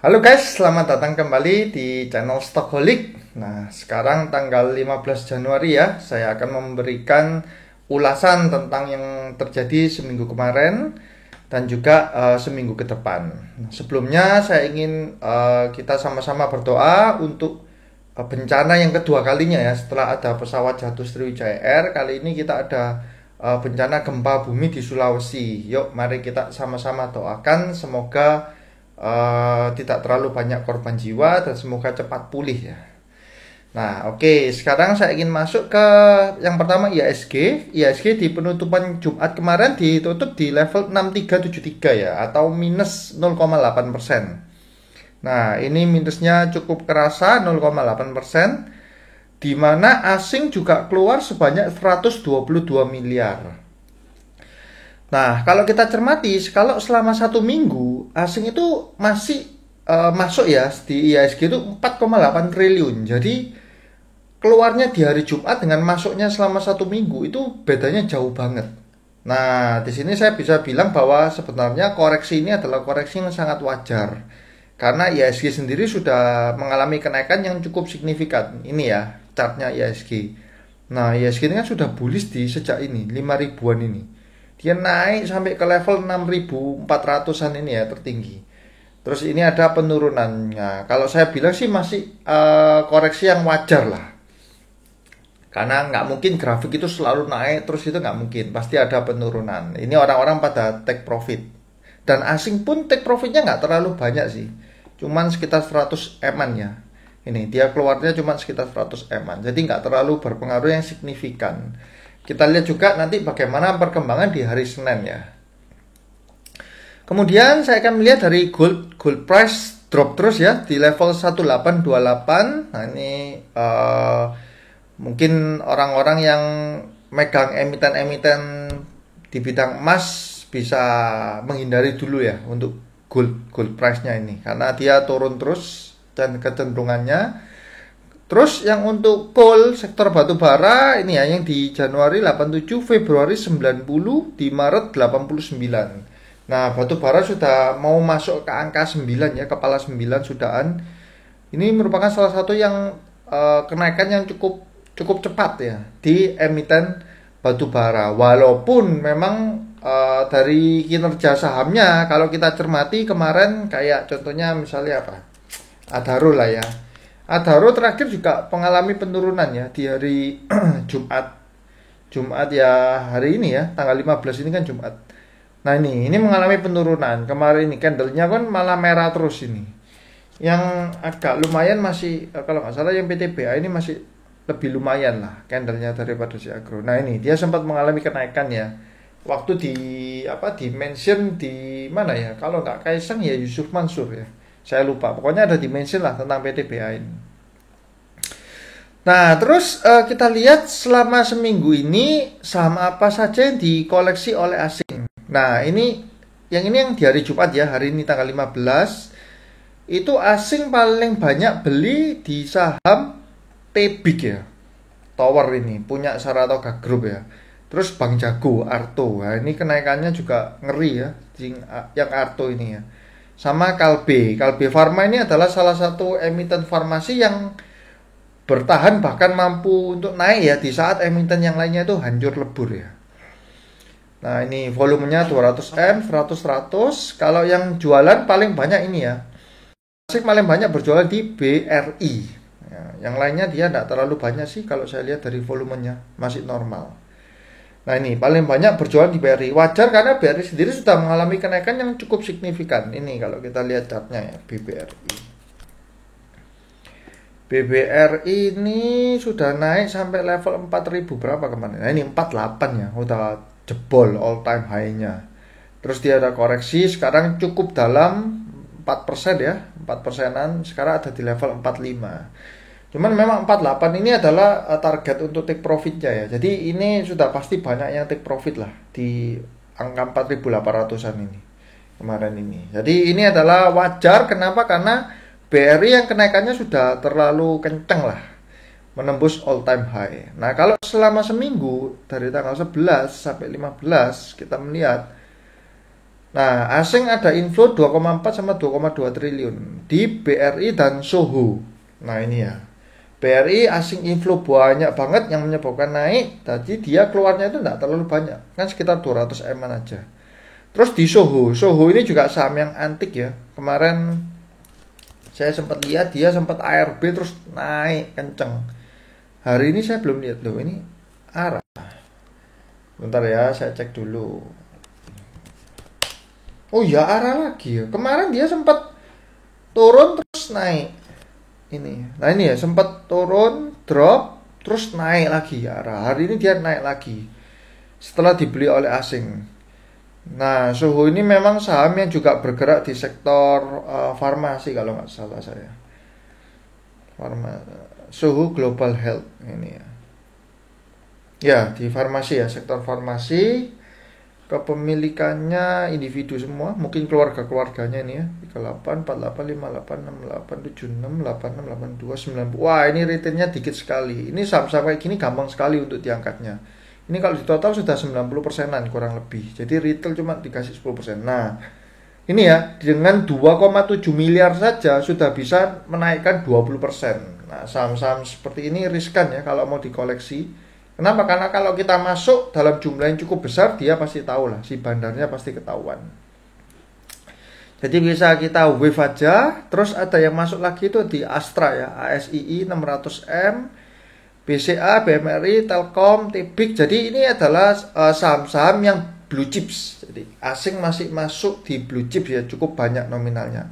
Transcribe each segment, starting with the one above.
Halo guys, selamat datang kembali di channel Stockaholic. Nah, sekarang tanggal 15 Januari ya, saya akan memberikan ulasan tentang yang terjadi seminggu kemarin dan juga seminggu ke depan. Nah, sebelumnya saya ingin kita sama-sama berdoa untuk bencana yang kedua kalinya ya, setelah ada pesawat jatuh Sriwijaya Air. Kali ini kita ada bencana gempa bumi di Sulawesi. Yuk, mari kita sama-sama doakan semoga tidak terlalu banyak korban jiwa dan semoga cepat pulih ya. Nah, oke, sekarang saya ingin masuk ke yang pertama IHSG. IHSG di penutupan Jumat kemarin ditutup di level 6373 ya, atau minus 0,8%. Nah, ini minusnya cukup kerasa 0,8%, di mana asing juga keluar sebanyak 122 miliar. Nah, kalau kita cermati, kalau selama 1 minggu, asing itu masih masuk ya, di IHSG itu 4,8 triliun. Jadi, keluarnya di hari Jumat dengan masuknya selama 1 minggu, itu bedanya jauh banget. Nah, di sini saya bisa bilang bahwa sebenarnya koreksi ini adalah koreksi yang sangat wajar. Karena IHSG sendiri sudah mengalami kenaikan yang cukup signifikan. Ini ya, chartnya IHSG. Nah, IHSG ini kan sudah bullish di sejak ini, 5 ribuan ini. Dia naik sampai ke level 6.400-an ini ya, tertinggi. Terus ini ada penurunannya. Kalau saya bilang sih masih koreksi yang wajar lah. Karena nggak mungkin grafik itu selalu naik terus, itu nggak mungkin. Pasti ada penurunan. Ini orang-orang pada take profit. Dan asing pun take profitnya nggak terlalu banyak sih. Cuman sekitar 100 M-an ya. Ini dia keluarnya cuma sekitar 100 M-an. Jadi nggak terlalu berpengaruh yang signifikan. Kita lihat juga nanti bagaimana perkembangan di hari Senin ya. Kemudian saya akan melihat dari gold price drop terus ya di level 1828. Nah, ini mungkin orang-orang yang megang emiten-emiten di bidang emas bisa menghindari dulu ya untuk gold price-nya ini, karena dia turun terus dan kecenderungannya. Terus yang untuk coal sektor batu bara ini ya, yang di Januari 87, Februari 90, di Maret 89. Nah, batu bara sudah mau masuk ke angka 9 ya, kepala 9 sudahan. Ini merupakan salah satu yang kenaikan yang cukup cepat ya di emiten batu bara. Walaupun memang dari kinerja sahamnya kalau kita cermati kemarin, kayak contohnya misalnya apa? Adaro lah ya. Adaro terakhir juga mengalami penurunan ya di hari Jumat ya, hari ini ya, tanggal 15 ini kan Jumat. Nah, ini mengalami penurunan. Kemarin ini candlenya kan malah merah terus ini. Yang agak lumayan masih, kalau nggak salah yang PTBA ini masih lebih lumayan lah candlenya daripada si Agro. Nah, ini dia sempat mengalami kenaikan ya. Waktu di mention di mana ya? Kalau nggak Kaisang ya Yusuf Mansur ya. Saya lupa, pokoknya ada dimensi lah tentang PTBA ini. Nah, terus kita lihat selama seminggu ini saham apa saja yang dikoleksi oleh asing. Nah, ini yang di hari Jumat ya, hari ini tanggal 15. Itu asing paling banyak beli di saham Tbig ya. Tower ini punya Saratoga Group ya. Terus Bank Jago, Arto. Nah, ini kenaikannya juga ngeri ya, yang Arto ini ya. Sama Kalbe Pharma ini adalah salah satu emiten farmasi yang bertahan bahkan mampu untuk naik ya di saat emiten yang lainnya itu hancur lebur ya. Nah, ini volumenya 200 M, 100. Kalau yang jualan paling banyak ini ya, asing paling banyak berjualan di BRI ya, yang lainnya dia tidak terlalu banyak sih. Kalau saya lihat dari volumenya masih normal. Nah, ini paling banyak berjualan di BRI. Wajar karena BRI sendiri sudah mengalami kenaikan yang cukup signifikan. Ini kalau kita lihat chartnya ya, BBRI ini sudah naik sampai level 4000 berapa kemarin. Nah, ini 48 ya, udah jebol all time high-nya. Terus dia ada koreksi, sekarang cukup dalam 4% ya, 4%-an, sekarang ada di level 45. Cuman memang 48 ini adalah target untuk take profitnya ya. Jadi ini sudah pasti banyak yang take profit lah di angka 4.800-an ini kemarin ini. Jadi ini adalah wajar. Kenapa? Karena BRI yang kenaikannya sudah terlalu kenceng lah, menembus all time high. Nah, kalau selama seminggu dari tanggal 11 sampai 15 kita melihat Nah, asing ada inflow 2,4 sama 2,2 triliun di BRI dan Soho. Nah, ini ya. BRI asing inflow banyak banget yang menyebabkan naik. Jadi dia keluarnya itu tidak terlalu banyak. Kan sekitar 200 M aja. Terus di Soho. Soho ini juga saham yang antik ya. Kemarin saya sempat lihat dia sempat ARB terus naik kenceng. Hari ini saya belum lihat loh. Ini arah. Bentar ya, saya cek dulu. Oh ya, arah lagi ya. Kemarin dia sempat turun terus naik. Ini. Nah ini ya, sempat turun, drop, terus naik lagi ya arah. Hari ini dia naik lagi. Setelah dibeli oleh asing. Nah, Soho ini memang saham yang juga bergerak di sektor farmasi kalau nggak salah saya. Soho Global Health ini ya. Ya, di farmasi ya, sektor farmasi. Kepemilikannya individu semua, mungkin keluarga-keluarganya ini ya. 38, 48, 58, 68, 76, 86, 82, 90. Wah, ini returnnya dikit sekali. Ini saham-saham kayak gini gampang sekali untuk diangkatnya. Ini kalau di total sudah 90%-an kurang lebih. Jadi retail cuma dikasih 10%. Nah, ini ya, dengan 2,7 miliar saja sudah bisa menaikkan 20%. Nah, saham-saham seperti ini riskan ya kalau mau dikoleksi. Kenapa? Karena kalau kita masuk dalam jumlah yang cukup besar, dia pasti tahu lah, si bandarnya pasti ketahuan. Jadi bisa kita wave aja, terus ada yang masuk lagi itu di Astra ya, ASII 600M, BCA, BMRI, Telkom, Tibik. Jadi ini adalah saham-saham yang blue chips. Jadi asing masih masuk di blue chips ya, cukup banyak nominalnya.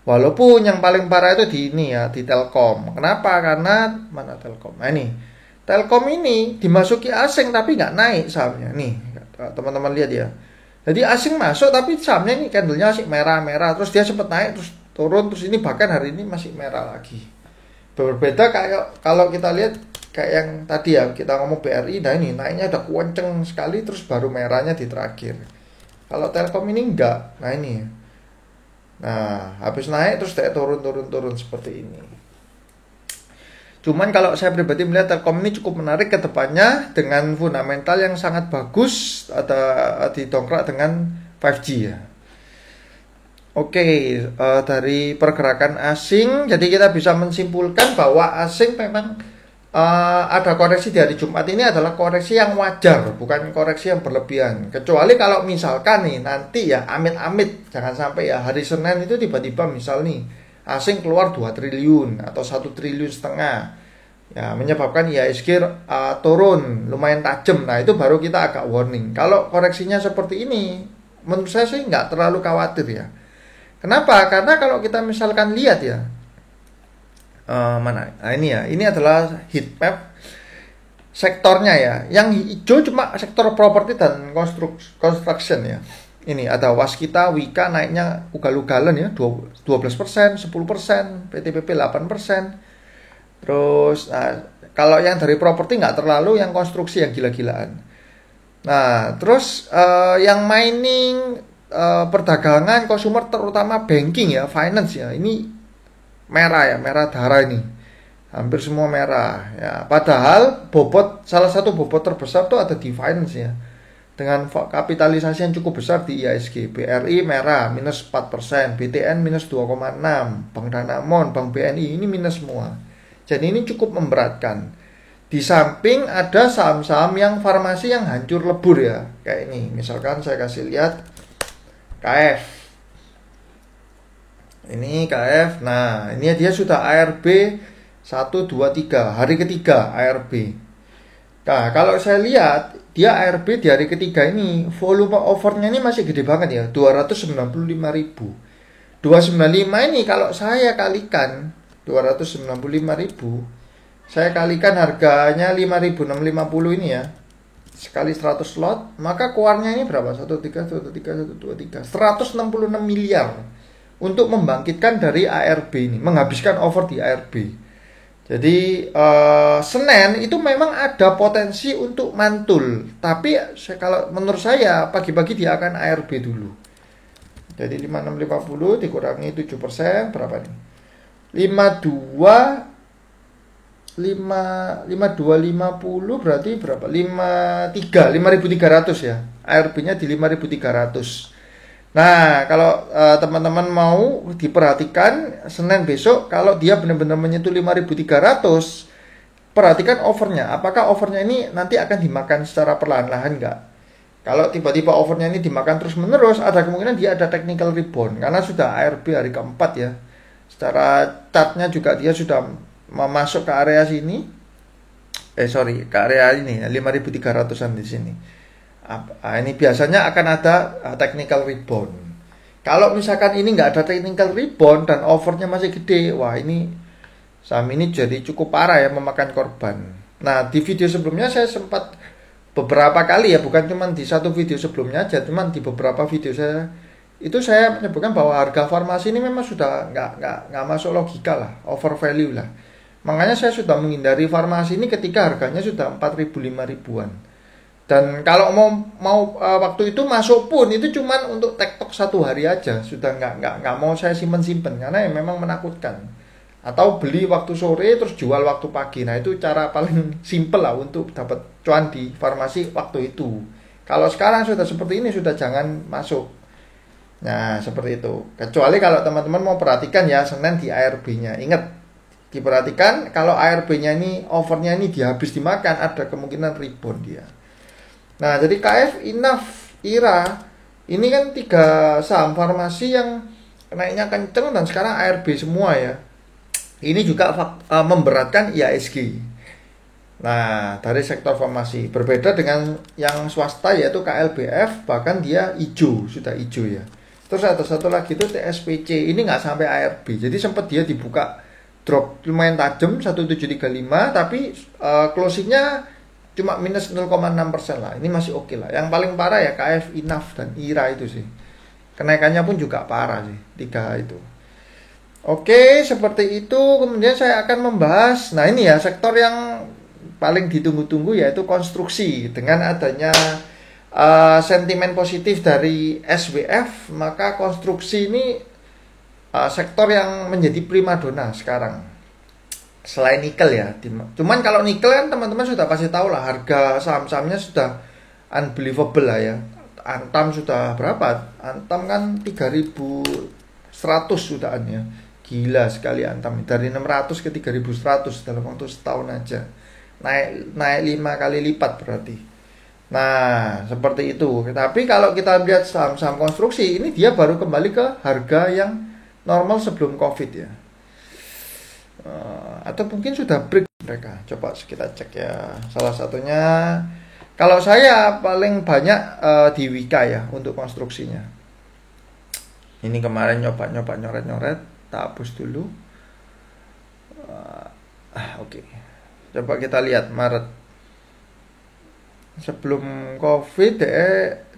Walaupun yang paling parah itu di ini ya, di Telkom. Kenapa? Karena mana Telkom? Nah ini. Telkom ini dimasuki asing tapi nggak naik sahamnya. Nih, teman-teman lihat ya. Jadi asing masuk tapi sahamnya ini candlenya masih merah-merah. Terus dia sempat naik, terus turun, terus ini bahkan hari ini masih merah lagi. Berbeda kayak kalau kita lihat kayak yang tadi ya, kita ngomong BRI. Nah ini naiknya udah kenceng sekali, terus baru merahnya di terakhir. Kalau Telkom ini enggak. Nah ini. Nah, habis naik terus dia turun seperti ini. Cuman kalau saya pribadi melihat Telkom ini cukup menarik ke depannya dengan fundamental yang sangat bagus, ada didongkrak dengan 5G ya. Oke, dari pergerakan asing, jadi kita bisa menyimpulkan bahwa asing memang ada koreksi di hari Jumat ini adalah koreksi yang wajar, bukan koreksi yang berlebihan. Kecuali kalau misalkan nih nanti ya amit-amit, jangan sampai ya hari Senin itu tiba-tiba misal nih asing keluar 2 triliun atau 1,5 triliun ya, menyebabkan IHSG turun lumayan tajam. Nah itu baru kita agak warning. Kalau koreksinya seperti ini menurut saya sih nggak terlalu khawatir ya. Kenapa? Karena kalau kita misalkan lihat ya mana? Nah ini ya, ini adalah heat map sektornya ya. Yang hijau cuma sektor properti dan construction ya. Ini ada Waskita, Wika naiknya ugal-ugalan ya, 12%, 10%, PTPP 8%. Terus kalau yang dari properti nggak terlalu, yang konstruksi yang gila-gilaan. Nah, terus yang mining, perdagangan, consumer terutama banking ya, finance ya, ini merah ya, merah darah ini. Hampir semua merah ya. Padahal salah satu bobot terbesar tuh ada di finance ya. Dengan kapitalisasi yang cukup besar di IHSG. BRI merah minus 4%, BTN minus 2,6%, Bank Danamon, Bank BNI ini minus semua. Jadi ini cukup memberatkan. Di samping ada saham-saham yang farmasi yang hancur lebur ya. Kayak ini, misalkan saya kasih lihat KF. Ini KF. Nah, ini dia sudah ARB 1, 2, 3. Hari ketiga ARB. Nah, kalau saya lihat dia ARB di hari ketiga ini volume overnya ini masih gede banget ya, 295.000. 295 ini kalau saya kalikan 295.000, saya kalikan harganya 5.650 ini ya, sekali 100 lot, maka keluarnya ini berapa? 163 166 miliar untuk membangkitkan dari ARB ini, menghabiskan over di ARB. Jadi Senin itu memang ada potensi untuk mantul, tapi kalau menurut saya pagi-pagi dia akan ARB dulu. Jadi 5650 dikurangi 7%, berapa nih? 5250 berarti berapa? 5300 ya. ARB-nya di 5300. Nah, kalau teman-teman mau diperhatikan Senin besok, kalau dia benar-benar menyentuh 5.300, perhatikan overnya. Apakah overnya ini nanti akan dimakan secara perlahan-lahan nggak? Kalau tiba-tiba overnya ini dimakan terus-menerus, ada kemungkinan dia ada technical rebound. Karena sudah ARB hari keempat ya. Secara chartnya juga dia sudah masuk ke area sini. Ke area ini 5.300-an di sini. Ini biasanya akan ada technical rebound. Kalau misalkan ini nggak ada technical rebound dan overnya masih gede, wah ini saham ini jadi cukup parah ya, memakan korban. Nah, di video sebelumnya saya sempat beberapa kali ya, bukan cuma di satu video sebelumnya aja, cuma di beberapa video saya menyebutkan bahwa harga farmasi ini memang sudah nggak masuk logika lah, over value lah. Makanya saya sudah menghindari farmasi ini ketika harganya sudah 4.000 5.000-an. Dan kalau mau waktu itu masuk pun itu cuman untuk tektok 1 hari aja, sudah nggak mau saya simpen karena ya memang menakutkan. Atau beli waktu sore terus jual waktu pagi. Nah, itu cara paling simple lah untuk dapat cuan di farmasi waktu itu. Kalau sekarang sudah seperti ini, sudah jangan masuk. Nah, seperti itu. Kecuali kalau teman-teman mau perhatikan ya, Senin di ARB-nya. Ingat, diperhatikan kalau ARB-nya ini, overnya ini dia habis dimakan, ada kemungkinan rebound dia. Nah, jadi KF, INAF, IRA, ini kan 3 saham farmasi yang naiknya kenceng dan sekarang ARB semua ya. Ini juga memberatkan IHSG. Nah, dari sektor farmasi berbeda dengan yang swasta yaitu KLBF, bahkan dia hijau, sudah hijau ya. Terus ada satu lagi itu TSPC, ini nggak sampai ARB. Jadi sempat dia dibuka drop lumayan tajam 1735, tapi closingnya cuma minus 0,6% lah. Ini masih oke lah. Yang paling parah ya KF, INAF dan IRA itu sih. Kenaikannya pun juga parah sih, 3 itu. Oke, seperti itu. Kemudian saya akan membahas, nah ini ya sektor yang paling ditunggu-tunggu yaitu konstruksi. Dengan adanya sentimen positif dari SWF, maka konstruksi ini sektor yang menjadi primadona sekarang. Selain nikel ya, cuman kalau nikel kan teman-teman sudah pasti tahu lah, harga saham-sahamnya sudah unbelievable lah ya. Antam sudah berapa? Antam kan 3.100 sudahan ya. Gila sekali Antam, dari 600 ke 3.100 dalam waktu setahun aja. Naik 5 kali lipat berarti. Nah, seperti itu. Tapi kalau kita lihat saham-saham konstruksi, ini dia baru kembali ke harga yang normal sebelum Covid ya. Atau mungkin sudah break mereka. Coba kita cek ya. Salah satunya, kalau saya paling banyak di Wika ya untuk konstruksinya. Ini kemarin nyoba nyoret-nyoret, tak hapus dulu. Oke. Coba kita lihat Maret. Sebelum Covid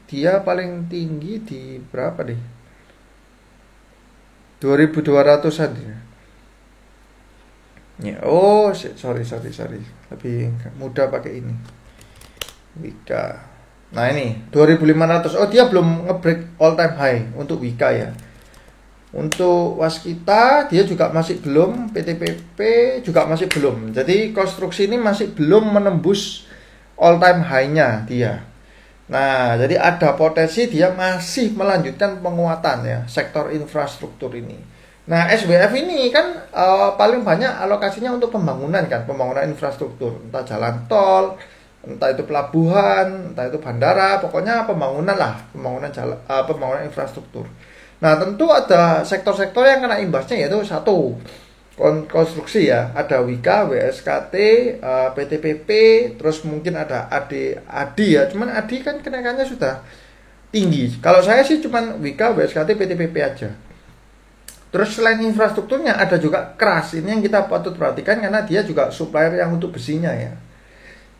dia paling tinggi di berapa nih? 2.200-an ya. Ya, sorry. Lebih mudah pakai ini. Wika. Nah, ini 2.500. Oh, dia belum nge-break all time high untuk Wika ya. Untuk Waskita dia juga masih belum, PTPP juga masih belum. Jadi konstruksi ini masih belum menembus all time high-nya dia. Nah, jadi ada potensi dia masih melanjutkan penguatan ya sektor infrastruktur ini. Nah, SWF ini kan paling banyak alokasinya untuk pembangunan kan, pembangunan infrastruktur, entah jalan tol, entah itu pelabuhan, entah itu bandara, pokoknya pembangunan lah, pembangunan infrastruktur. Nah, tentu ada sektor-sektor yang kena imbasnya, yaitu satu, konstruksi ya, ada Wika, WSKT, PTPP, terus mungkin ada ADI ya, cuman ADI kan kenaikannya sudah tinggi. Kalau saya sih cuman Wika, WSKT, PTPP aja. Terus selain infrastrukturnya ada juga keras. Ini yang kita patut perhatikan karena dia juga supplier yang untuk besinya ya.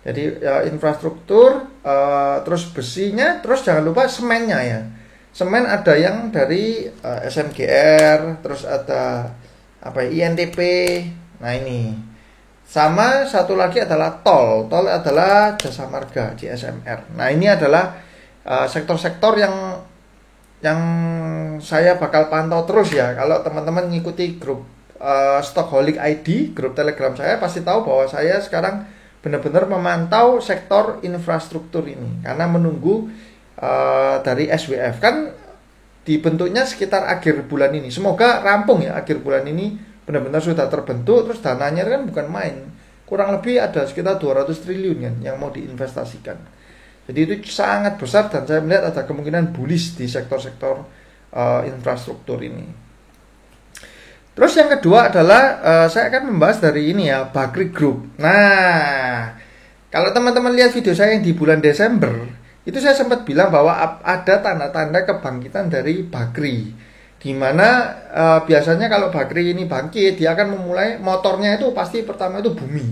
Jadi infrastruktur, terus besinya, terus jangan lupa semennya ya. Semen ada yang dari SMGR, terus ada INTP. Nah, ini. Sama satu lagi adalah tol. Tol adalah Jasa Marga, JSMR. Nah, ini adalah sektor-sektor yang saya bakal pantau terus ya. Kalau teman-teman ngikuti grup Stockholik ID, grup Telegram saya, pasti tahu bahwa saya sekarang benar-benar memantau sektor infrastruktur ini karena menunggu dari SWF. Kan dibentuknya sekitar akhir bulan ini. Semoga rampung ya akhir bulan ini, benar-benar sudah terbentuk. Terus dananya kan bukan main, kurang lebih ada sekitar 200 triliun kan yang mau diinvestasikan. Jadi itu sangat besar dan saya melihat ada kemungkinan bullish di sektor-sektor infrastruktur ini. Terus yang kedua adalah saya akan membahas dari ini ya, Bakri Group. Nah, kalau teman-teman lihat video saya yang di bulan Desember, itu saya sempat bilang bahwa ada tanda-tanda kebangkitan dari Bakri. Dimana biasanya kalau Bakri ini bangkit, dia akan memulai, motornya itu pasti pertama itu bumi.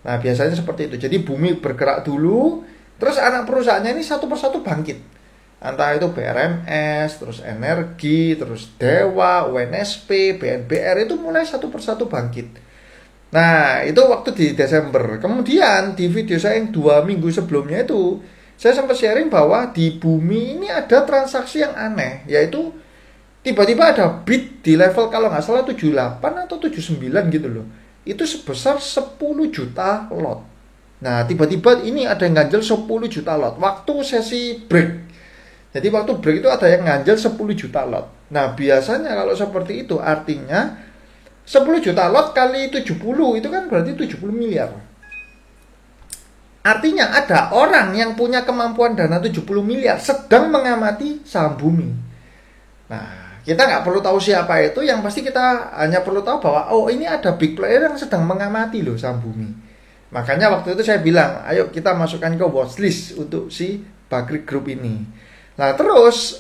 Nah, biasanya seperti itu. Jadi bumi bergerak dulu, terus anak perusahaannya ini satu persatu bangkit. Entah itu BRMS, terus Energi, terus Dewa, UNSP, BNBR itu mulai satu persatu bangkit. Nah, itu waktu di Desember. Kemudian di video saya yang 2 minggu sebelumnya itu, saya sempat sharing bahwa di bumi ini ada transaksi yang aneh, yaitu tiba-tiba ada bid di level kalau nggak salah 78 atau 79 gitu loh. Itu sebesar 10 juta lot. Nah, tiba-tiba ini ada yang ganjel 10 juta lot waktu sesi break. Jadi waktu break itu ada yang nganjel 10 juta lot. Nah, biasanya kalau seperti itu artinya 10 juta lot kali 70 itu kan berarti 70 miliar. Artinya ada orang yang punya kemampuan dana 70 miliar sedang mengamati saham bumi. Nah, kita nggak perlu tahu siapa itu, yang pasti kita hanya perlu tahu bahwa oh ini ada big player yang sedang mengamati loh saham bumi. Makanya waktu itu saya bilang, ayo kita masukkan ke watchlist untuk si Bakri Group ini. Nah terus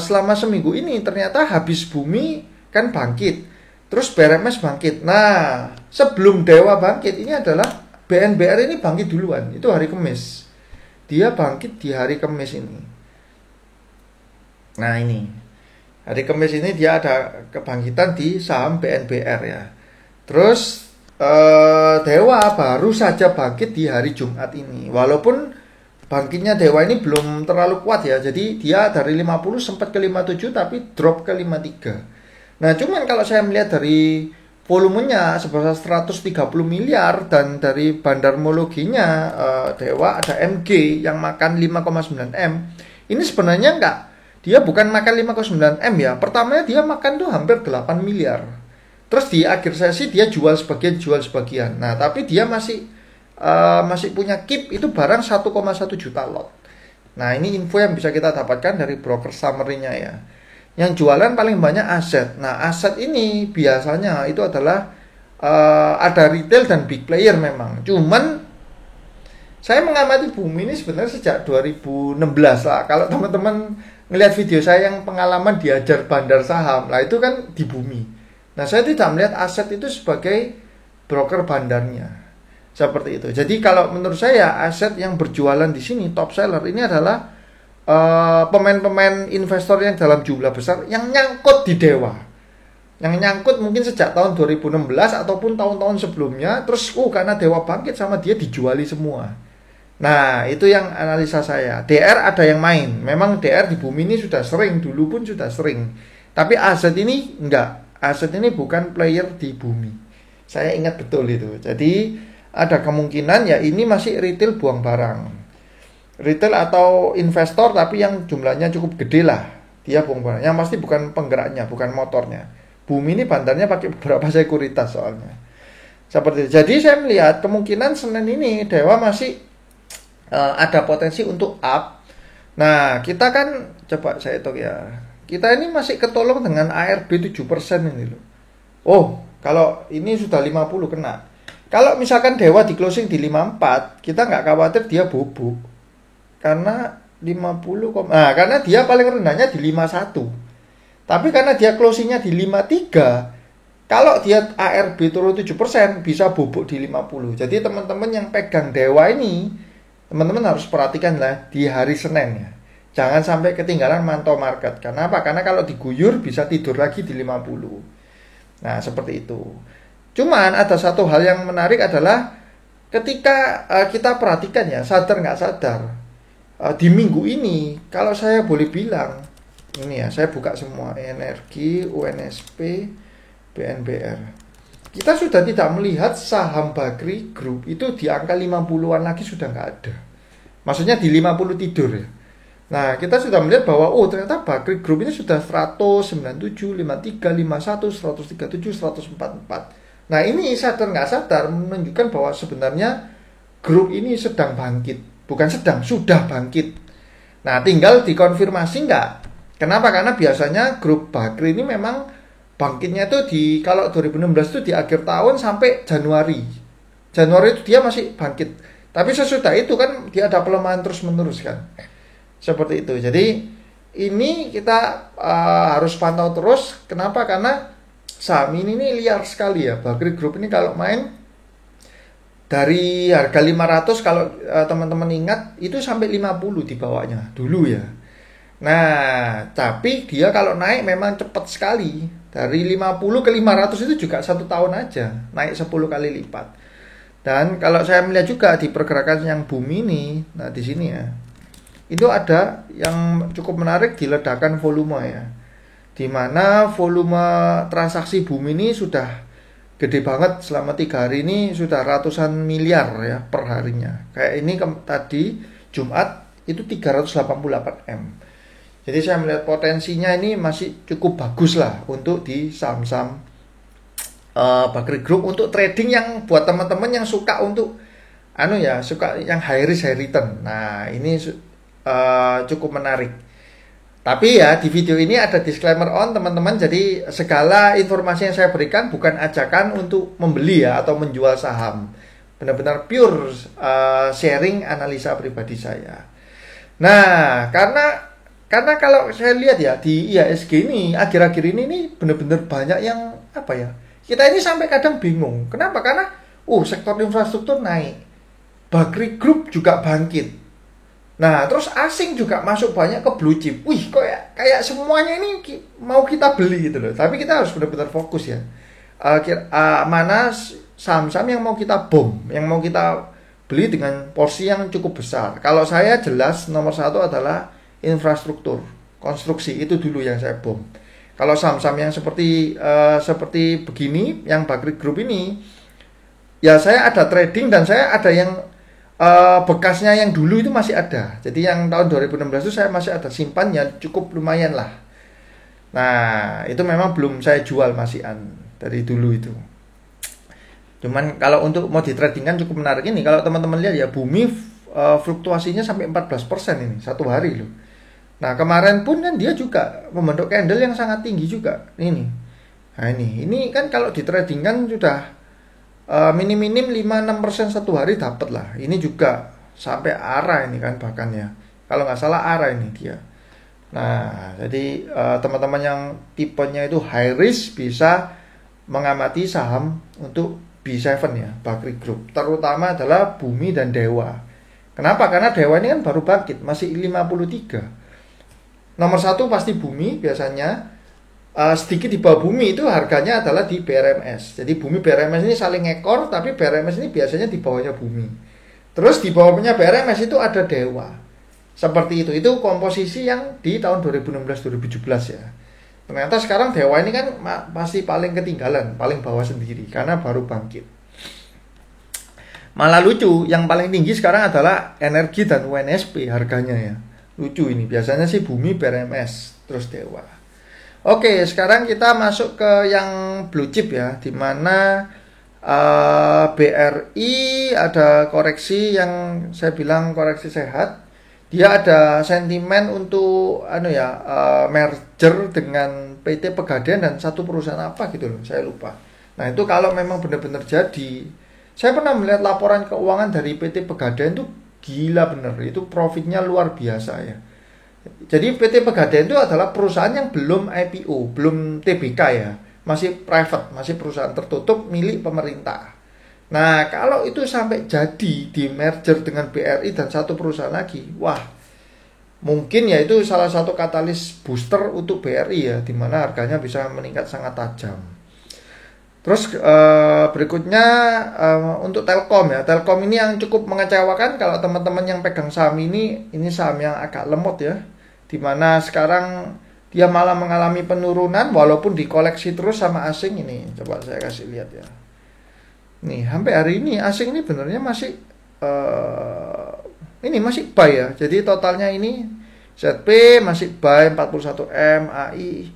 selama seminggu ini ternyata habis bumi kan bangkit, terus BRMS bangkit. Nah sebelum Dewa bangkit ini adalah BNBR ini bangkit duluan, itu hari Kamis. Dia bangkit di hari Kamis ini. Nah ini hari Kamis ini dia ada kebangkitan di saham BNBR ya. Terus Dewa baru saja bangkit di hari Jumat ini. Walaupun bangkitnya Dewa ini belum terlalu kuat ya. Jadi dia dari 50 sempat ke 57 tapi drop ke 53. Nah, cuman kalau saya melihat dari volumenya sebesar 130 miliar dan dari bandarmologinya Dewa ada MG yang makan 5,9 M. Ini sebenarnya enggak. Dia bukan makan 5,9 M ya. Pertamanya dia makan tuh hampir 8 miliar. Terus di akhir sesi dia jual sebagian. Nah, tapi dia masih punya keep itu barang 1,1 juta lot. Nah ini info yang bisa kita dapatkan dari broker summary-nya ya. Yang jualan paling banyak aset. Nah aset ini biasanya itu adalah ada retail dan big player memang. Cuman saya mengamati bumi ini sebenarnya sejak 2016 lah. Kalau teman-teman ngelihat video saya yang pengalaman diajar bandar saham, lah itu kan di bumi. Nah saya tidak melihat aset itu sebagai broker bandarnya. Seperti itu. Jadi kalau menurut saya aset yang berjualan di sini top seller ini adalah pemain-pemain investor yang dalam jumlah besar yang nyangkut di Dewa. Yang nyangkut mungkin sejak tahun 2016 ataupun tahun-tahun sebelumnya, terus karena Dewa bangkit sama dia dijuali semua. Nah, itu yang analisa saya. DR ada yang main. Memang DR di bumi ini sudah sering, dulu pun sudah sering. Tapi aset ini enggak. Aset ini bukan player di bumi. Saya ingat betul itu. Jadi ada kemungkinan ya ini masih retail buang barang, retail atau investor tapi yang jumlahnya cukup gede lah, dia buang barang. Yang pasti bukan penggeraknya, bukan motornya. Bumi ini bandarnya pakai beberapa sekuritas soalnya. Seperti itu. Jadi saya melihat kemungkinan Senin ini Dewa masih ada potensi untuk up. Nah kita kan coba saya hitung ya, kita ini masih ketolong dengan ARB 7% ini loh. Oh kalau ini sudah 50 kena. Kalau misalkan Dewa di closing di 54, kita nggak khawatir dia bubuk. Karena 50, karena dia paling rendahnya di 51. Tapi karena dia closingnya di 53, kalau dia ARB turun 7%, bisa bubuk di 50. Jadi teman-teman yang pegang Dewa ini, teman-teman harus perhatikan lah di hari Senin ya. Jangan sampai ketinggalan mantau market. Karena apa? Karena kalau diguyur bisa tidur lagi di 50. Nah, seperti itu. Cuman ada satu hal yang menarik adalah ketika kita perhatikan ya, sadar nggak sadar, di minggu ini kalau saya boleh bilang ini ya, saya buka semua Energi, UNSP, BNBR, kita sudah tidak melihat saham Bakri Group itu di angka 50-an lagi, sudah nggak ada. Maksudnya di 50 tidur ya. Nah, kita sudah melihat bahwa ternyata Bakri Group ini sudah 197, 53, 51, 137, 144. Nah, ini sadar nggak sadar menunjukkan bahwa sebenarnya grup ini sedang bangkit. Bukan sedang, sudah bangkit. Nah, tinggal dikonfirmasi nggak? Kenapa? Karena biasanya grup Bakri ini memang bangkitnya itu kalau 2016 itu di akhir tahun sampai Januari. Januari itu dia masih bangkit. Tapi sesudah itu kan dia ada pelemahan terus-menerus kan. Seperti itu. Jadi ini kita harus pantau terus. Kenapa? Karena saham ini liar sekali ya. Bakri Group ini kalau main dari harga 500 kalau teman-teman ingat itu sampai 50 di bawahnya dulu ya. Nah, tapi dia kalau naik memang cepat sekali. Dari 50 ke 500 itu juga 1 tahun aja. Naik 10 kali lipat. Dan kalau saya melihat juga di pergerakan yang bumi ini, nah di sini ya. Itu ada yang cukup menarik di ledakan volume ya. Di mana volume transaksi bumi ini sudah gede banget selama 3 hari ini, sudah ratusan miliar ya per harinya. Kayak ini tadi Jumat itu 388 M. Jadi saya melihat potensinya ini masih cukup bagus lah untuk di saham-saham Bakri Group untuk trading yang buat teman-teman yang suka untuk suka yang high risk high return. Nah, ini cukup menarik. Tapi ya di video ini ada disclaimer on teman-teman. Jadi segala informasi yang saya berikan bukan ajakan untuk membeli ya atau menjual saham. Benar-benar pure sharing analisa pribadi saya. Nah, karena kalau saya lihat ya di IHSG ini akhir-akhir ini benar-benar banyak yang kita ini sampai kadang bingung. Kenapa? Karena sektor infrastruktur naik. Bakri Group juga bangkit. Nah, terus asing juga masuk banyak ke blue chip. Wih, kok kayak semuanya ini mau kita beli gitu loh. Tapi kita harus benar-benar fokus ya. Mana saham-saham yang mau kita yang mau kita beli dengan porsi yang cukup besar. Kalau saya jelas nomor 1 adalah infrastruktur, konstruksi, itu dulu yang saya Kalau saham-saham yang seperti begini, yang Bakri Group ini, ya saya ada trading dan saya ada yang bekasnya yang dulu itu masih ada. Jadi yang tahun 2016 itu saya masih ada simpan ya cukup lumayan lah. Nah, itu memang belum saya jual masihan dari dulu itu. Cuman kalau untuk mau di trading kan cukup menarik ini. Kalau teman-teman lihat ya bumi fluktuasinya sampai 14% ini satu hari loh. Nah, kemarin pun kan dia juga membentuk candle yang sangat tinggi juga. Ini. Nah, ini kan kalau di trading kan sudah minim-minim 5-6% satu hari dapat lah. Ini juga sampai arah ini kan bahkan ya. Kalau nggak salah arah ini dia. Nah, jadi teman-teman yang tipenya itu high risk bisa mengamati saham untuk B7 ya, Bakri Group. Terutama adalah Bumi dan Dewa. Kenapa? Karena Dewa ini kan baru bangkit, masih 53. Nomor 1 pasti Bumi biasanya. Sedikit di bawah Bumi itu harganya adalah di BRMS. Jadi Bumi BRMS ini saling ekor, tapi BRMS ini biasanya di bawahnya Bumi. Terus di bawahnya BRMS itu ada Dewa. Seperti itu. Itu komposisi yang di tahun 2016-2017 ya. Ternyata sekarang Dewa ini kan masih paling ketinggalan, paling bawah sendiri karena baru bangkit. Malah lucu, yang paling tinggi sekarang adalah energi dan UNSP harganya ya. Lucu ini. Biasanya sih Bumi BRMS, terus Dewa. Oke, sekarang kita masuk ke yang blue chip ya, di mana BRI ada koreksi yang saya bilang koreksi sehat. Dia ada sentimen untuk merger dengan PT Pegadaian dan satu perusahaan apa gitu loh, saya lupa. Nah, itu kalau memang benar-benar jadi. Saya pernah melihat laporan keuangan dari PT Pegadaian itu gila bener, itu profitnya luar biasa ya. Jadi PT Pegadaian itu adalah perusahaan yang belum IPO, belum TBK ya, masih private, masih perusahaan tertutup milik pemerintah. Nah, kalau itu sampai jadi di merger dengan BRI dan satu perusahaan lagi, wah, mungkin ya itu salah satu katalis booster untuk BRI ya, di mana harganya bisa meningkat sangat tajam. Terus berikutnya untuk Telkom ya, Telkom ini yang cukup mengecewakan kalau teman-teman yang pegang saham ini saham yang agak lemot ya, dimana sekarang dia malah mengalami penurunan walaupun dikoleksi terus sama asing ini. Coba saya kasih lihat ya. Nih, sampai hari ini asing ini benernya masih ini masih buy ya. Jadi totalnya ini ZP masih buy 41M, AI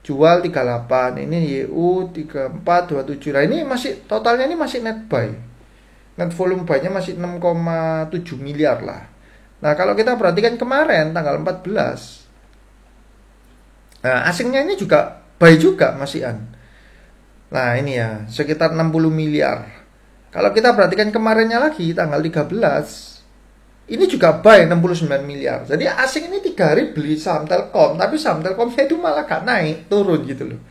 jual 38, ini YU 3427. Nah, ini masih totalnya ini masih net buy. Net volume buy-nya masih 6,7 miliar lah. Nah, kalau kita perhatikan kemarin tanggal 14, nah, asingnya ini juga buy juga masihan. Nah, ini ya, sekitar 60 miliar. Kalau kita perhatikan kemarinnya lagi tanggal 13, ini juga buy 69 miliar. Jadi asing ini 3 hari beli saham Telkom, tapi saham Telkomnya itu malah gak naik, turun gitu loh.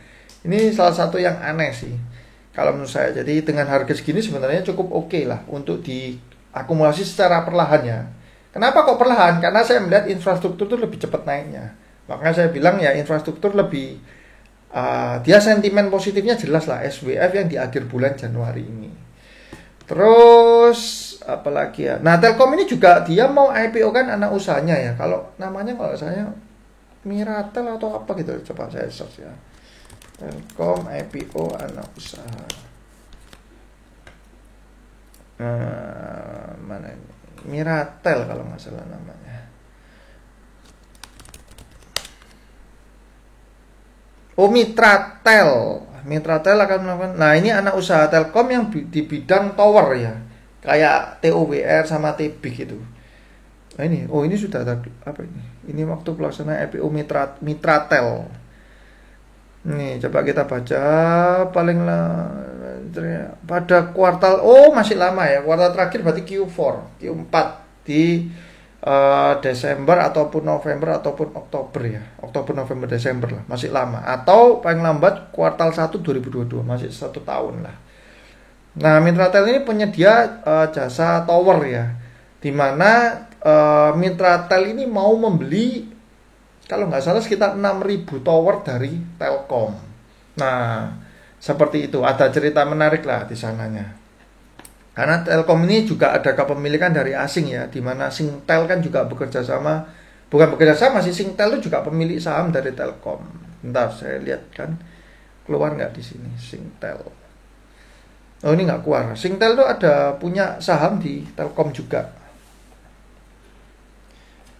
Ini salah satu yang aneh sih kalau menurut saya. Jadi dengan harga segini sebenarnya cukup oke lah untuk diakumulasi secara perlahan ya. Kenapa kok perlahan? Karena saya melihat infrastruktur itu lebih cepat naiknya. Makanya saya bilang ya infrastruktur lebih dia sentimen positifnya jelas lah, SWF yang di akhir bulan Januari ini. Terus apalagi ya. Nah, Telkom ini juga dia mau IPO kan anak usahanya ya. Kalau namanya kalau saya Miratel atau apa gitu, coba saya search ya. Telkom IPO anak usaha. Mana ini? Miratel kalau nggak salah namanya. Oh, Mitratel. Mitratel akan melakukan. Nah, ini anak usaha Telkom yang di bidang tower ya. Kayak TOWR sama TB gitu. Nah, ini sudah ada apa ini? Ini waktu pelaksanaan IPO Mitratel. Nih, coba kita baca paling pada kuartal masih lama ya. Kuartal terakhir berarti Q4 di Desember ataupun November ataupun Oktober ya. Oktober, November, Desember lah, masih lama. Atau paling lambat kuartal 1 2022, masih 1 tahun lah. Nah, Mitratel ini penyedia jasa tower ya. Dimana Mitratel ini mau membeli kalau nggak salah sekitar 6.000 tower dari Telkom. Nah, seperti itu. Ada cerita menarik lah di sananya. Karena Telkom ini juga ada kepemilikan dari asing ya, di mana Singtel kan juga bukan bekerja sama sih, Singtel itu juga pemilik saham dari Telkom. Bentar, saya lihat kan keluar nggak di sini Singtel. Oh, ini nggak keluar. Singtel itu ada punya saham di Telkom juga.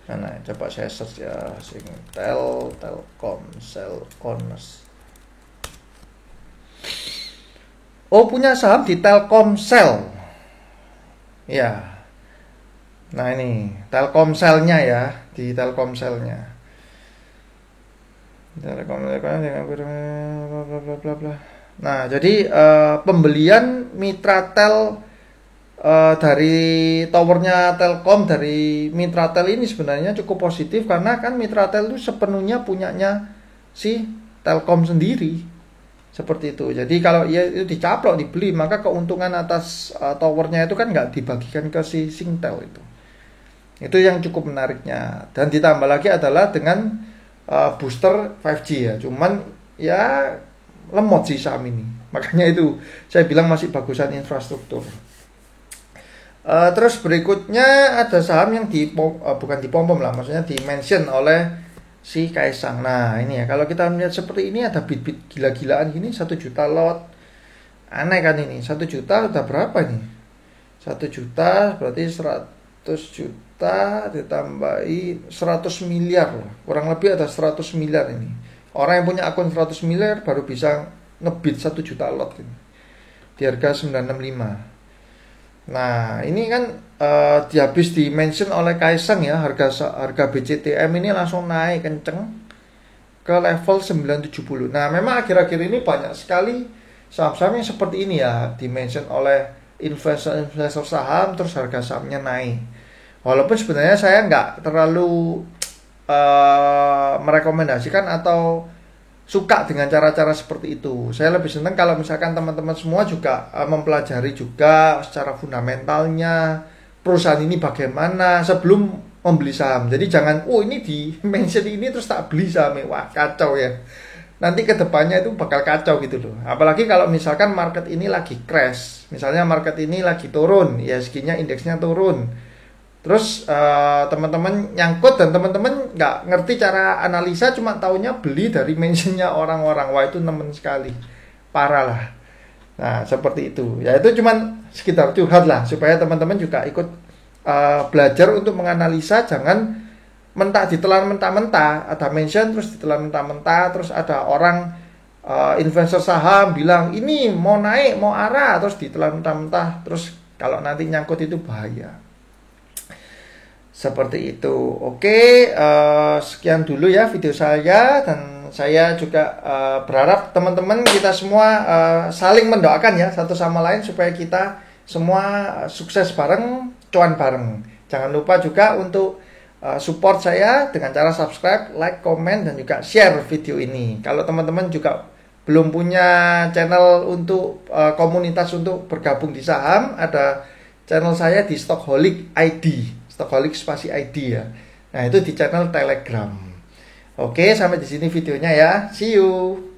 Mana? Coba saya search ya, Singtel, Telkom, Owners. Oh, punya saham di Telkomsel. Ya. Nah, ini Telkomselnya ya, di Telkomselnya. Nah, jadi pembelian Mitratel dari towernya Telkom dari Mitratel ini sebenarnya cukup positif karena kan Mitratel itu sepenuhnya punyanya si Telkom sendiri. Seperti itu. Jadi kalau itu dicaplok dibeli, maka keuntungan atas towernya itu kan nggak dibagikan ke si Singtel itu. Itu yang cukup menariknya. Dan ditambah lagi adalah dengan booster 5G ya. Cuman ya lemot sih saham ini. Makanya itu saya bilang masih bagusan infrastruktur. Terus berikutnya ada saham yang bukan dipom lah, maksudnya di-mention oleh si Kaisang. Nah, ini ya, kalau kita melihat seperti ini ada bit-bit gila-gilaan gini, 1 juta lot. Aneh kan ini, 1 juta udah berapa nih? 1 juta berarti 100 juta ditambahi 100 miliar loh. Kurang lebih ada 100 miliar ini. Orang yang punya akun 100 miliar baru bisa ngebit 1 juta lot ini. Di harga 965. Nah, ini kan habis di-mention oleh Kaisang ya, harga BCTM ini langsung naik kenceng ke level 970. Nah, memang akhir-akhir ini banyak sekali saham-saham yang seperti ini ya, di-mention oleh investor saham, terus harga sahamnya naik. Walaupun sebenarnya saya nggak terlalu merekomendasikan atau suka dengan cara-cara seperti itu. Saya lebih senang kalau misalkan teman-teman semua juga mempelajari juga secara fundamentalnya perusahaan ini bagaimana sebelum membeli saham. Jadi jangan ini di mention ini terus tak beli saham. Wah, kacau ya. Nanti kedepannya itu bakal kacau gitu loh. Apalagi kalau misalkan market ini lagi crash. Misalnya market ini lagi turun, ISG-nya indeksnya turun. Terus teman-teman nyangkut dan teman-teman nggak ngerti cara analisa, cuma taunya beli dari mentionnya orang-orang. Wah, itu nemen sekali, parah lah. Nah, seperti itu. Ya itu cuman sekitar curhat lah supaya teman-teman juga ikut belajar untuk menganalisa, jangan mentah, ditelan mentah-mentah, ada mention terus ditelan mentah-mentah, terus ada orang investor saham bilang ini mau naik, mau arah, terus ditelan mentah-mentah, terus kalau nanti nyangkut itu bahaya. Seperti itu. Oke, sekian dulu ya video saya, dan saya juga berharap teman-teman kita semua saling mendoakan ya satu sama lain supaya kita semua sukses bareng, cuan bareng. Jangan lupa juga untuk support saya dengan cara subscribe, like, komen, dan juga share video ini. Kalau teman-teman juga belum punya channel untuk komunitas untuk bergabung di saham, ada channel saya di Stockholix ID, Stockholix spasi ID ya. Nah, itu di channel Telegram. Oke, sampai di sini videonya ya. See you.